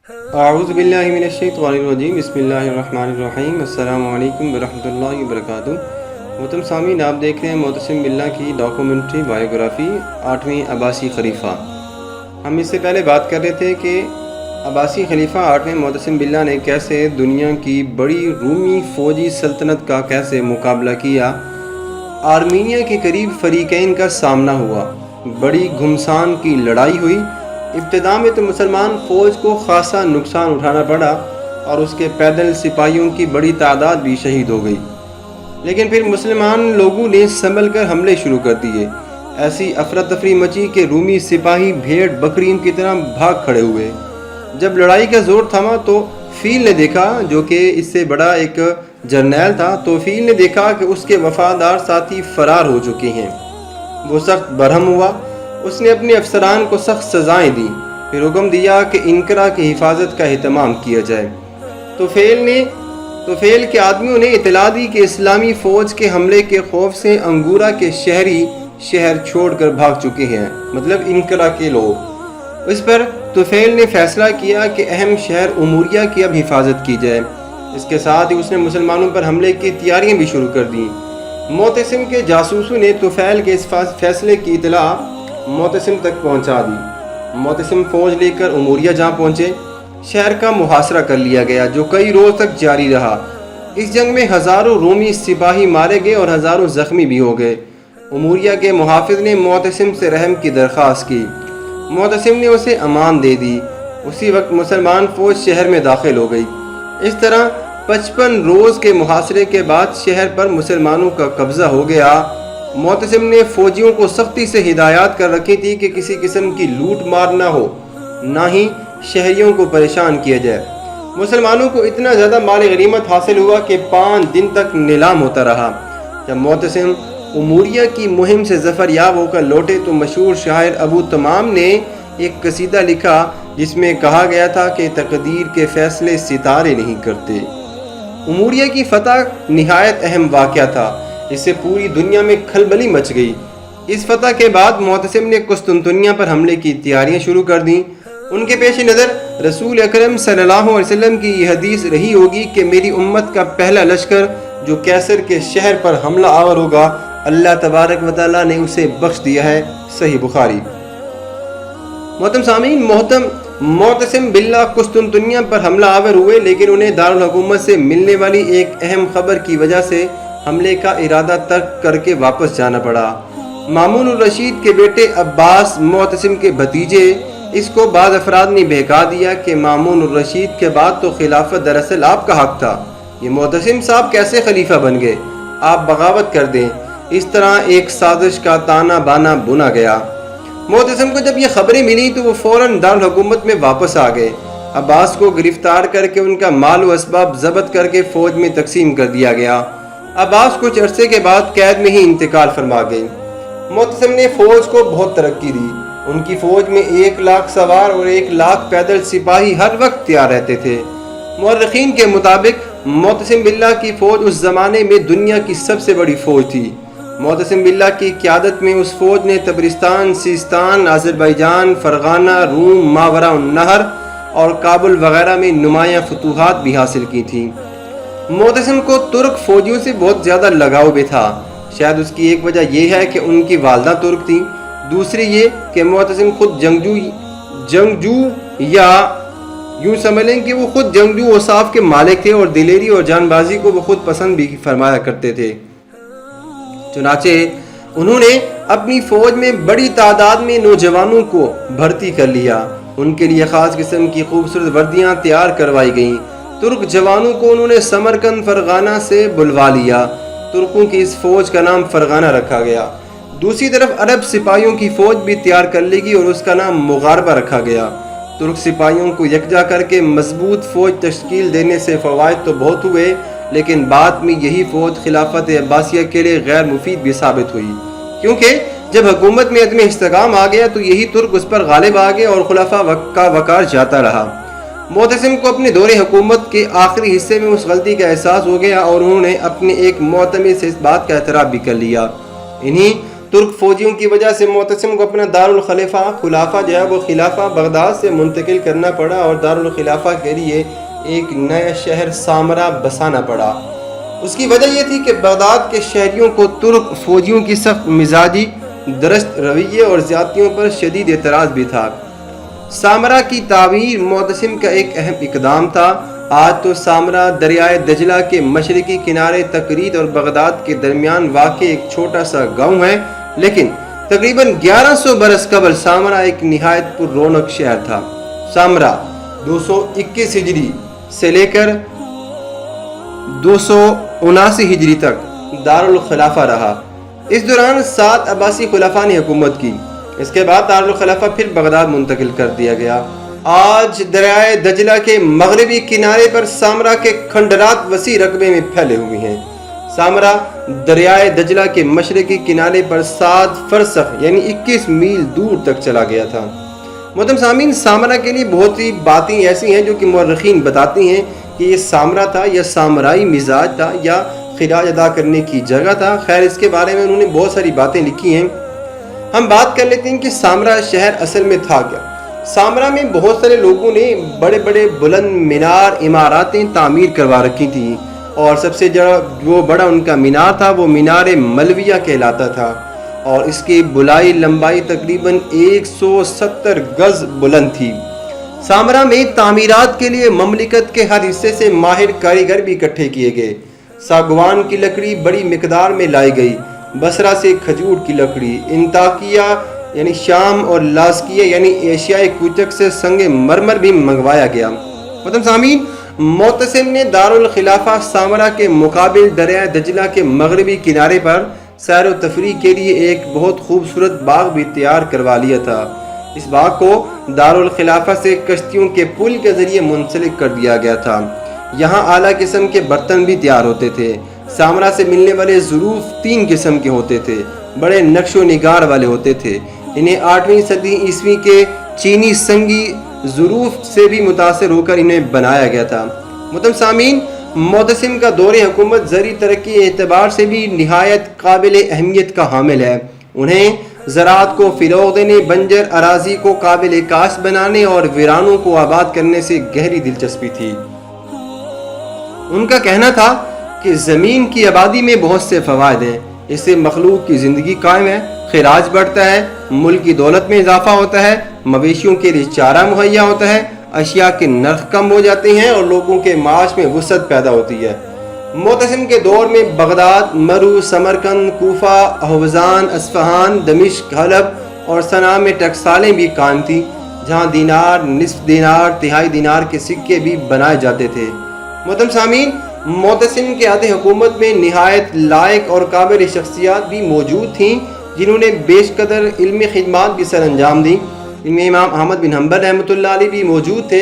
اعوذ باللہ من الشیطان الرجیم، بسم اللہ الرحمن الرحیم۔ السلام علیکم ورحمۃ اللہ وبرکاتہ۔ محترم سامعین، آپ دیکھ رہے ہیں معتصم باللہ کی ڈاکومنٹری بایوگرافی 8ویں عباسی خلیفہ۔ ہم اس سے پہلے بات کر رہے تھے کہ عباسی خلیفہ 8ویں معتصم باللہ نے کیسے دنیا کی بڑی رومی فوجی سلطنت کا کیسے مقابلہ کیا۔ آرمینیا کے قریب فریقین کا سامنا ہوا، بڑی گھمسان کی لڑائی ہوئی۔ ابتدا میں تو مسلمان فوج کو خاصا نقصان اٹھانا پڑا اور اس کے پیدل سپاہیوں کی بڑی تعداد بھی شہید ہو گئی، لیکن پھر مسلمان لوگوں نے سنبھل کر حملے شروع کر دیے۔ ایسی افراتفری مچی کہ رومی سپاہی بھیڑ بکریوں کی طرح بھاگ کھڑے ہوئے۔ جب لڑائی کا زور تھما تو فیل نے دیکھا، جو کہ اس سے بڑا ایک جرنیل تھا، تو فیل نے دیکھا کہ اس کے وفادار ساتھی فرار ہو چکے ہیں۔ وہ سخت برہم ہوا، اس نے اپنے افسران کو سخت سزائیں دیں، پھر حکم دیا کہ انقرہ کی حفاظت کا اہتمام کیا جائے۔ تو فیل کے آدمیوں نے اطلاع دی کہ اسلامی فوج کے حملے کے خوف سے انگورا کے شہری شہر چھوڑ کر بھاگ چکے ہیں، مطلب انقرہ کے لوگ۔ اس پر طفیل نے فیصلہ کیا کہ اہم شہر اموریہ کی اب حفاظت کی جائے۔ اس کے ساتھ ہی اس نے مسلمانوں پر حملے کی تیاریاں بھی شروع کر دیں۔ معتصم کے جاسوسوں نے طفیل کے اس فیصلے کی اطلاع معتصم تک پہنچا دی۔ معتصم فوج لے کر اموریہ جا پہنچے۔ شہر کا محاصرہ کر لیا گیا، جو کئی روز تک جاری رہا۔ اس جنگ میں ہزاروں رومی سپاہی مارے گئے اور ہزاروں زخمی بھی ہو گئے۔ اموریہ کے محافظ نے معتصم سے رحم کی درخواست کی، معتصم نے اسے امان دے دی۔ اسی وقت مسلمان فوج شہر میں داخل ہو گئی۔ اس طرح 55 روز کے محاصرے کے بعد شہر پر مسلمانوں کا قبضہ ہو گیا۔ معتصم نے فوجیوں کو سختی سے ہدایات کر رکھی تھی کہ کسی قسم کی لوٹ مار نہ ہو، نہ ہی شہریوں کو پریشان کیا جائے۔ مسلمانوں کو اتنا زیادہ مال غنیمت حاصل ہوا کہ 5 دن تک نیلام ہوتا رہا۔ جب معتصم اموریہ کی مہم سے ظفر یاب ہو کر لوٹے تو مشہور شاعر ابو تمام نے ایک قصیدہ لکھا جس میں کہا گیا تھا کہ تقدیر کے فیصلے ستارے نہیں کرتے۔ اموریہ کی فتح نہایت اہم واقعہ تھا، جس سے پوری دنیا میں کھلبلی مچ گئی۔ اس فتح کے بعد معتصم نے قسطنطنیہ پر حملے کی تیاریاں شروع کر دیں۔ ان کے پیش نظر رسول اکرم صلی اللہ علیہ وسلم کی یہ حدیث رہی ہوگی کہ میری امت کا پہلا لشکر جو کیسر کے شہر پر حملہ آور ہوگا، اللہ تبارک و تعالیٰ نے اسے بخش دیا ہے۔ صحیح بخاری۔ محترم سامعین، معتصم باللہ قسطنطنیہ پر حملہ آور ہوئے، لیکن انہیں دارالحکومت سے ملنے والی ایک اہم خبر کی وجہ سے حملے کا ارادہ ترک کر کے واپس جانا پڑا۔ مامون الرشید کے بیٹے عباس، معتصم کے بھتیجے، اس کو بعض افراد نے بہکا دیا کہ مامون الرشید کے بعد تو خلافت دراصل آپ کا حق تھا، یہ معتصم صاحب کیسے خلیفہ بن گئے، آپ بغاوت کر دیں۔ اس طرح ایک سازش کا تانا بانا بنا گیا۔ معتصم کو جب یہ خبریں ملی تو وہ فوراً دارالحکومت میں واپس آ گئے۔ عباس کو گرفتار کر کے ان کا مال و اسباب ضبط کر کے فوج میں تقسیم کر دیا گیا۔ عباس کچھ عرصے کے بعد قید میں ہی انتقال فرما گئے۔ معتصم نے فوج کو بہت ترقی دی۔ ان کی فوج میں 1 لاکھ سوار اور 1 لاکھ پیدل سپاہی ہر وقت تیار رہتے تھے۔ مورخین کے مطابق معتصم باللہ کی فوج اس زمانے میں دنیا کی سب سے بڑی فوج تھی۔ معتصم باللہ کی قیادت میں اس فوج نے تبرستان، سیستان، آذربائیجان، فرغانہ، روم، ماوراء النہر اور کابل وغیرہ میں نمایاں فتوحات بھی حاصل کی تھیں۔ معتصم کو ترک فوجیوں سے بہت زیادہ لگاؤ بھی تھا۔ شاید اس کی ایک وجہ یہ ہے کہ ان کی والدہ ترک تھیں، دوسری یہ کہ معتصم خود جنگجو یا یوں سمجھ لیں کہ وہ خود جنگجو اوصاف کے مالک تھے اور دلیری اور جان بازی کو وہ خود پسند بھی فرمایا کرتے تھے۔ چنانچہ انہوں نے اپنی فوج میں بڑی تعداد میں نوجوانوں کو بھرتی کر لیا۔ ان کے لیے خاص قسم کی خوبصورت وردیاں تیار کروائی گئیں۔ ترک جوانوں کو انہوں نے سمرقند فرغانہ سے بلوا لیا۔ ترکوں کی اس فوج کا نام فرغانہ رکھا گیا۔ دوسری طرف عرب سپاہیوں کی فوج بھی تیار کر لی گئی اور اس کا نام مغاربہ رکھا گیا۔ ترک سپاہیوں کو یکجا کر کے مضبوط فوج تشکیل دینے سے فوائد تو بہت ہوئے، لیکن بعد میں یہی فوج خلافت عباسیہ کے لیے غیر مفید بھی ثابت ہوئی، کیونکہ جب حکومت میں عدم استحکام آ گیا تو یہی ترک اس پر غالب آ گئے اور خلفاء کا وقار جاتا رہا۔ معتصم کو اپنے دور حکومت کے آخری حصے میں اس غلطی کا احساس ہو گیا اور انہوں نے اپنے ایک معتمد سے اس بات کا اعتراف بھی کر لیا۔ انہی ترک فوجیوں کی وجہ سے معتصم کو اپنا خلافہ جو ہے وہ خلافہ بغداد سے منتقل کرنا پڑا اور دارالخلافہ کے لیے ایک نیا شہر سامرا بسانا پڑا۔ اس کی وجہ یہ تھی کہ بغداد کے شہریوں کو ترک فوجیوں کی سخت مزاجی، درست رویے اور زیادتیوں پر شدید اعتراض بھی تھا۔ سامرا کی تعمیر معتصم کا ایک اہم اقدام تھا۔ آج تو سامرا دریائے دجلہ کے مشرقی کنارے تکریت اور بغداد کے درمیان واقع ایک چھوٹا سا گاؤں ہے، لیکن تقریباً 1100 برس قبل سامرا ایک نہایت پر رونق شہر تھا۔ سامرا 221 ہجری سے لے کر 279 ہجری تک دارالخلافہ رہا۔ اس دوران 7 عباسی خلفاء نے حکومت کی۔ اس کے بعد دارالخلافہ پھر بغداد منتقل کر دیا گیا۔ آج دریائے دجلہ کے مغربی کنارے پر سامرا کے کھنڈرات وسیع رقبے میں پھیلے ہوئے ہیں۔ سامرا دریائے دجلہ کے مشرقی کنارے پر 7 فرسخ یعنی 21 میل دور تک چلا گیا تھا۔ محترم سامعین، سامرا کے لیے بہت سی باتیں ایسی ہیں جو کہ مورخین بتاتی ہیں کہ یہ سامرا تھا یا سامرائی مزاج تھا یا خراج ادا کرنے کی جگہ تھا۔ خیر، اس کے بارے میں انہوں نے بہت ساری باتیں لکھی ہیں۔ ہم بات کر لیتے ہیں کہ سامرا شہر اصل میں تھا کیا۔ سامرا میں بہت سارے لوگوں نے بڑے بڑے بلند مینار عماراتیں تعمیر کروا رکھی تھیں، اور سب سے جو بڑا ان کا مینار تھا وہ مینار ملویہ کہلاتا تھا، اور اس کی بلائی لمبائی تقریباً 170 گز بلند تھی۔ سامرا میں تعمیرات کے لیے مملکت کے ہر حصے سے ماہر کاریگر بھی اکٹھے کیے گئے۔ ساگوان کی لکڑی بڑی مقدار میں لائی گئی، بصرہ سے کھجور کی لکڑی، انطاکیہ یعنی شام اور لازکیہ یعنی ایشیائی کوچک سے سنگ مرمر بھی منگوایا گیا۔ محترم سامعین، معتصم نے دارالخلافہ سامرا کے مقابل دریائے دجلہ کے مغربی کنارے پر سیر و تفریح کے لیے ایک بہت خوبصورت باغ بھی تیار کروا لیا تھا۔ اس باغ کو دارالخلافہ سے کشتیوں کے پل کے ذریعے منسلک کر دیا گیا تھا۔ یہاں اعلیٰ قسم کے برتن بھی تیار ہوتے تھے۔ سامرا سے ملنے والے ظروف 3 قسم کے ہوتے تھے، بڑے نقش و نگار والے ہوتے تھے۔ انہیں 8ویں صدی عیسوی کے چینی سنگی ظروف سے بھی متاثر ہو کر انہیں بنایا گیا تھا۔ محترم سامعین، معتصم کا دور حکومت زرعی ترقی اعتبار سے بھی نہایت قابل اہمیت کا حامل ہے۔ انہیں زراعت کو فروغ دینے، بنجر اراضی کو قابل کاشت بنانے اور ویرانوں کو آباد کرنے سے گہری دلچسپی تھی۔ ان کا کہنا تھا کہ زمین کی آبادی میں بہت سے فوائد ہیں، اس سے مخلوق کی زندگی قائم ہے، خراج بڑھتا ہے، ملک کی دولت میں اضافہ ہوتا ہے، مویشیوں کے لیے چارہ مہیا ہوتا ہے، اشیاء کے نرخ کم ہو جاتے ہیں اور لوگوں کے معاش میں وسعت پیدا ہوتی ہے۔ معتصم کے دور میں بغداد، مرو، سمرقند، کوفہ، احوزان، اصفہان، دمشق، حلب اور صنعا میں ٹکسالیں بھی قائم تھیں، جہاں دینار، نصف دینار، تہائی دینار کے سکے بھی بنائے جاتے تھے۔ محترم سامعین، معتصم کے عہد حکومت میں نہایت لائق اور قابل شخصیات بھی موجود تھیں، جنہوں نے بیش قدر علمی خدمات بھی سر انجام دیں۔ ان میں امام احمد بن حنبل رحمۃ اللہ علیہ بھی موجود تھے،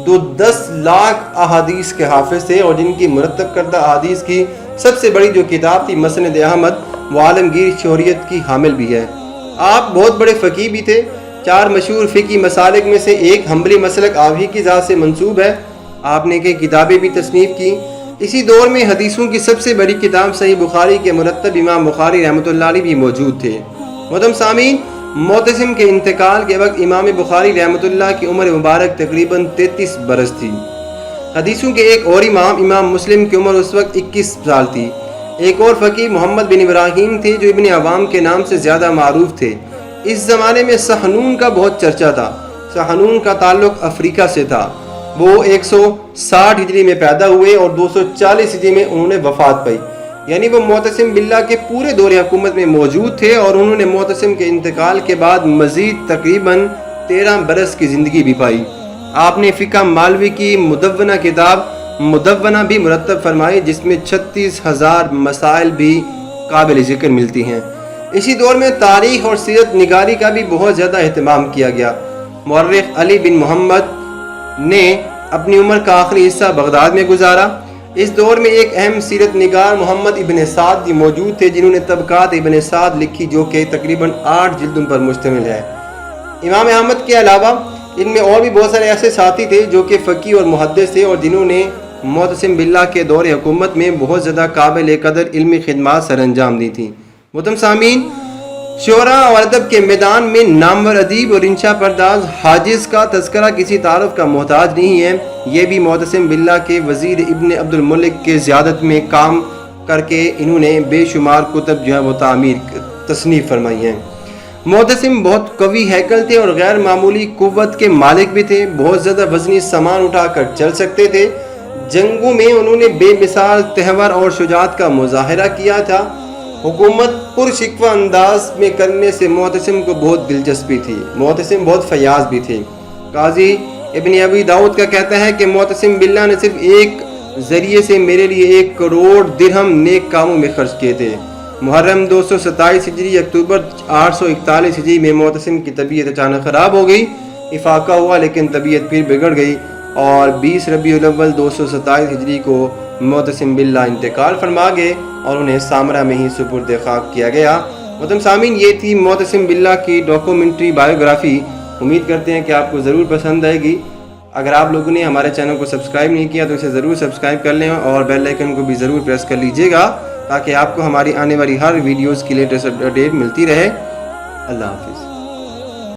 جو 10 لاکھ احادیث کے حافظ تھے اور جن کی مرتب کردہ احادیث کی سب سے بڑی جو کتاب تھی مسند احمد، وہ عالمگیر شہریت کی حامل بھی ہے۔ آپ بہت بڑے فقیہ بھی تھے۔ 4 مشہور فقہی مسالک میں سے ایک حنبلی مسلک آپ ہی کی ذات سے منسوب ہے۔ آپ نے کئی کتابیں بھی تصنیف کی۔ اسی دور میں حدیثوں کی سب سے بڑی کتاب صحیح بخاری کے مرتب امام بخاری رحمۃ اللہ علیہ بھی موجود تھے۔ محترم سامعین، معتصم کے انتقال کے وقت امام بخاری رحمۃ اللہ کی عمر مبارک تقریباً 33 برس تھی۔ حدیثوں کے ایک اور امام مسلم کی عمر اس وقت 21 سال تھی۔ ایک اور فقیہ محمد بن ابراہیم تھے جو ابن عوام کے نام سے زیادہ معروف تھے۔ اس زمانے میں سحنون کا بہت چرچا تھا۔ سحنون کا تعلق افریقہ سے تھا۔ وہ 160 ہجری میں پیدا ہوئے اور 240 ہجری میں انہوں نے وفات پائی، یعنی وہ معتصم باللہ کے پورے دور حکومت میں موجود تھے، اور انہوں نے معتصم کے انتقال کے بعد مزید تقریباً 13 برس کی زندگی بھی پائی۔ آپ نے فقہ مالوی کی مدونہ کتاب مدونہ بھی مرتب فرمائی، جس میں 36,000 مسائل بھی قابل ذکر ملتی ہیں۔ اسی دور میں تاریخ اور سیرت نگاری کا بھی بہت زیادہ اہتمام کیا گیا۔ مورخ علی بن محمد نے اپنی عمر کا آخری حصہ بغداد میں گزارا۔ اس دور میں ایک اہم سیرت نگار محمد ابن سعد بھی موجود تھے، جنہوں نے طبقات ابن سعد لکھی، جو کہ تقریباً 8 جلدوں پر مشتمل ہے۔ امام احمد کے علاوہ ان میں اور بھی بہت سارے ایسے ساتھی تھے جو کہ فقیہ اور محدث تھے، اور جنہوں نے معتصم باللہ کے دور حکومت میں بہت زیادہ قابل قدر علمی خدمات سر انجام دی تھیں۔ محترم سامعین، شعرا اور ادب کے میدان میں نامور ادیب اور انشا پرداز حاجز کا تذکرہ کسی تعارف کا محتاج نہیں ہے. یہ بھی معتصم باللہ کے وزیر ابن عبد الملک کے زیادت میں کام کر کے انہوں نے بے شمار کتب جو ہے وہ تصنیف فرمائی ہیں. معتصم بہت قوی ہیکل تھے اور غیر معمولی قوت کے مالک بھی تھے. بہت زیادہ وزنی سامان اٹھا کر چل سکتے تھے. جنگوں میں انہوں نے بے مثال تہور اور شجاعت کا مظاہرہ کیا تھا. حکومت پر شکوہ انداز میں کرنے سے معتصم کو بہت دلچسپی تھی. معتصم بہت فیاض بھی تھے. قاضی ابن ابی داؤد کا کہتا ہے کہ معتصم باللہ نے صرف ایک ذریعے سے میرے لیے 1 کروڑ درہم نیک کاموں میں خرچ کیے تھے. محرم 227 ہجری اکتوبر 841 ہجری میں معتصم کی طبیعت اچانک خراب ہو گئی. افاقہ ہوا لیکن طبیعت پھر بگڑ گئی اور 20 ربیع الاول 227 ہجری کو معتصم باللہ انتقال فرما گئے اور انہیں سامرہ میں ہی سپرد خاک کیا گیا. محترم سامعین، یہ تھی معتصم باللہ کی ڈاکومنٹری بایوگرافی. امید کرتے ہیں کہ آپ کو ضرور پسند آئے گی. اگر آپ لوگوں نے ہمارے چینل کو سبسکرائب نہیں کیا تو اسے ضرور سبسکرائب کر لیں اور بیل آئیکن کو بھی ضرور پریس کر لیجئے گا تاکہ آپ کو ہماری آنے والی ہر ویڈیوز کی لیٹسٹ اپڈیٹ ملتی رہے. اللہ حافظ.